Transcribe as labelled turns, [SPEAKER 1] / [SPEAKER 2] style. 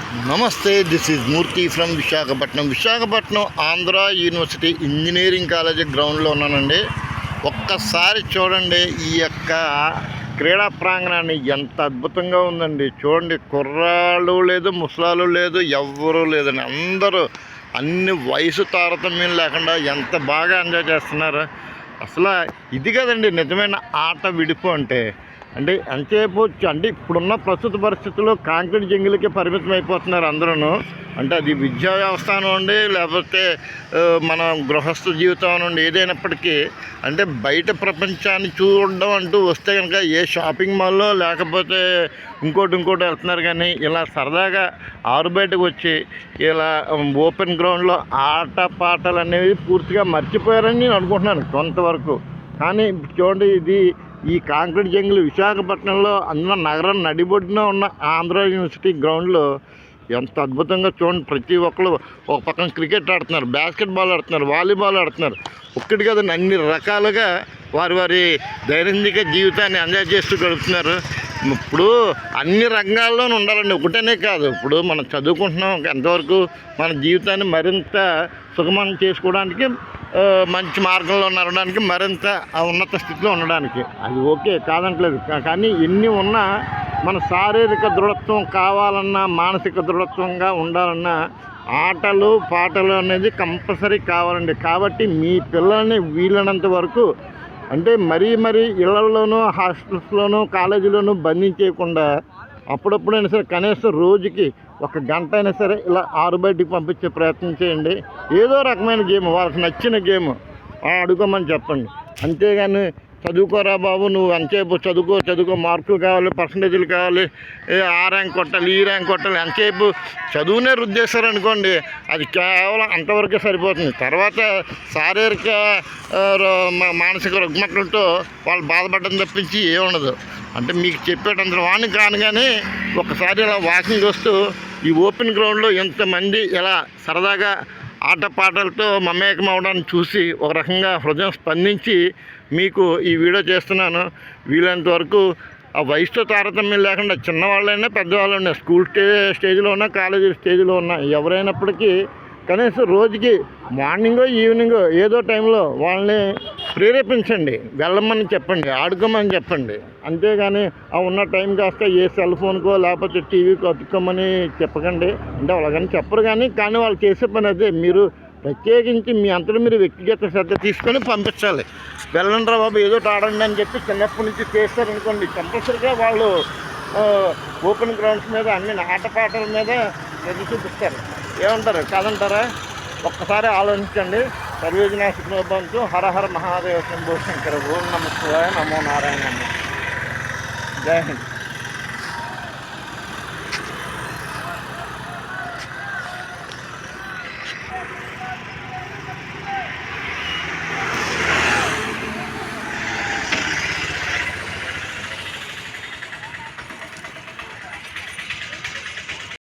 [SPEAKER 1] నమస్తే, this is Murthy from Visakhapatnam Andhra university engineering college గ్రౌండ్లో ఉన్నానండి. ఒక్కసారి చూడండి ఈ యొక్క క్రీడా ప్రాంగణాన్ని, ఎంత అద్భుతంగా ఉందండి. చూడండి, కుర్రాళ్ళు లేదు, ముసలాళ్ళు లేదు, ఎవ్వరూ లేదండి. అందరూ అన్ని వయసు తారతమ్యం లేకుండా ఎంత బాగా ఎంజాయ్ చేస్తున్నారు. అసలు ఇది కదండి నిజమైన ఆట విడిపు అంటే. అంతేపు అంటే ఇప్పుడున్న ప్రస్తుత పరిస్థితుల్లో కాంక్రీట్ జంగిల్కి పరిమితం అయిపోతున్నారు అందరూ. అంటే అది విద్యా వ్యవస్థ అనండి, లేకపోతే మన గృహస్థ జీవితం అనండి, ఏదైనప్పటికీ అంటే బయట ప్రపంచాన్ని చూడడం అంటూ వస్తే కనుక ఏ షాపింగ్ మాల్లో లేకపోతే ఇంకోటి వెళ్తున్నారు. కానీ ఇలా సరదాగా ఆరు బయటకు వచ్చి ఇలా ఓపెన్ గ్రౌండ్లో ఆట పాటలు అనేవి పూర్తిగా మర్చిపోయారని నేను అనుకుంటున్నాను కొంతవరకు. కానీ చూడండి, ఇది ఈ కాంక్రీట్ జంగిల్ విశాఖపట్నంలో అన్న నగరం నడిబొడ్డున ఉన్న ఆంధ్ర యూనివర్సిటీ గ్రౌండ్లో ఎంత అద్భుతంగా చూడండి. ప్రతి ఒక్కరు ఒక పక్కన క్రికెట్ ఆడుతున్నారు, బాస్కెట్బాల్ ఆడుతున్నారు, వాలీబాల్ ఆడుతున్నారు. ఒక్కటి కదండి, అన్ని రకాలుగా వారి దైనందిక జీవితాన్ని ఎంజాయ్ చేస్తూ గడుపుతున్నారు. ఇప్పుడు అన్ని రంగాల్లోనూ ఉండాలండి, ఒకటనే కాదు. ఇప్పుడు మనం చదువుకుంటున్నాం, ఎంతవరకు మన జీవితాన్ని మరింత సుగమం చేసుకోవడానికి, మంచి మార్గంలో నడవడానికి, మరింత ఉన్నత స్థితిలో ఉండడానికి అది ఓకే కాదంటలేదు. కానీ ఎన్ని ఉన్నా మన శారీరక దృఢత్వం కావాలన్నా, మానసిక దృఢత్వంగా ఉండాలన్నా ఆటలు పాటలు అనేది కంపల్సరీ కావాలండి. కాబట్టి మీ పిల్లల్ని వీలైనంత వరకు మరీ ఇళ్లలోనూ, హాస్టల్స్లోనూ, కాలేజీలోనూ బంధించేయకుండా అప్పుడప్పుడైనా సరే కనీసం రోజుకి 1 గంట అయినా సరే ఇలా ఆరు బయటికి పంపించే ప్రయత్నం చేయండి. ఏదో రకమైన గేమ్, వాళ్ళకి నచ్చిన గేమ్ అడుగుమని చెప్పండి. అంతేగాని చదువుకోరా బాబు, నువ్వు అంతసేపు చదువుకో, మార్కులు కావాలి, పర్సంటేజీలు కావాలి, ఆ ర్యాంక్ కొట్టాలి, ఈ ర్యాంక్ కొట్టాలి, అంతసేపు చదువునే రుద్దేశారనుకోండి, అది కేవలం అంతవరకే సరిపోతుంది. తర్వాత శారీరక మానసిక రుగ్మతలతో వాళ్ళు బాధపడడం తప్పించి ఏముండదు. మీకు చెప్పేటంత వాణి కాను. కానీ ఒకసారి ఇలా వాకింగ్ వస్తూ ఈ ఓపెన్ గ్రౌండ్లో ఎంతమంది ఇలా సరదాగా ఆటపాటలతో మమేకం అవడాన్ని చూసి ఒక రకంగా హృదయం స్పందించి మీకు ఈ వీడియో చేస్తున్నాను. వీలైనంత వరకు ఆ వయసుతో తారతమ్యం లేకుండా చిన్నవాళ్ళైనా పెద్దవాళ్ళైనా, స్కూల్ స్టేజ్లో ఉన్నా, కాలేజీ స్టేజ్లో ఉన్నా, ఎవరైనప్పటికీ కనీసం రోజుకి మార్నింగో ఈవినింగో ఏదో టైంలో వాళ్ళని ప్రేరేపించండి, వెళ్ళమని చెప్పండి, ఆడుకోమని చెప్పండి. అంతేగాని ఆ ఉన్న టైం కాస్త ఏ సెల్ ఫోన్కో లేకపోతే టీవీకో అతుక్కోమని చెప్పకండి. వాళ్ళకని చెప్పరు. కానీ వాళ్ళు చేసే పని అదే. మీరు ప్రత్యేకించి మీ అంతలో మీరు వ్యక్తిగత శ్రద్ధ తీసుకొని పంపించాలి. వెళ్ళండి రా బాబు, ఏదో ఆడండి అని చెప్పి చిన్నప్పటి నుంచి చేస్తారనుకోండి, కంపల్సరీగా వాళ్ళు ఓపెన్ గ్రౌండ్స్ మీద అన్ని ఆటపాటల మీద చూపిస్తారు. ఏమంటారు, కాదంటారా? ఒక్కసారి ఆలోచించండి. సర్వేజన సుఖనోభవంతు. హర హర మహాదేవ శంభో శంకర. ఓం నమః శివాయ, నమో నారాయణ. జై హింద్.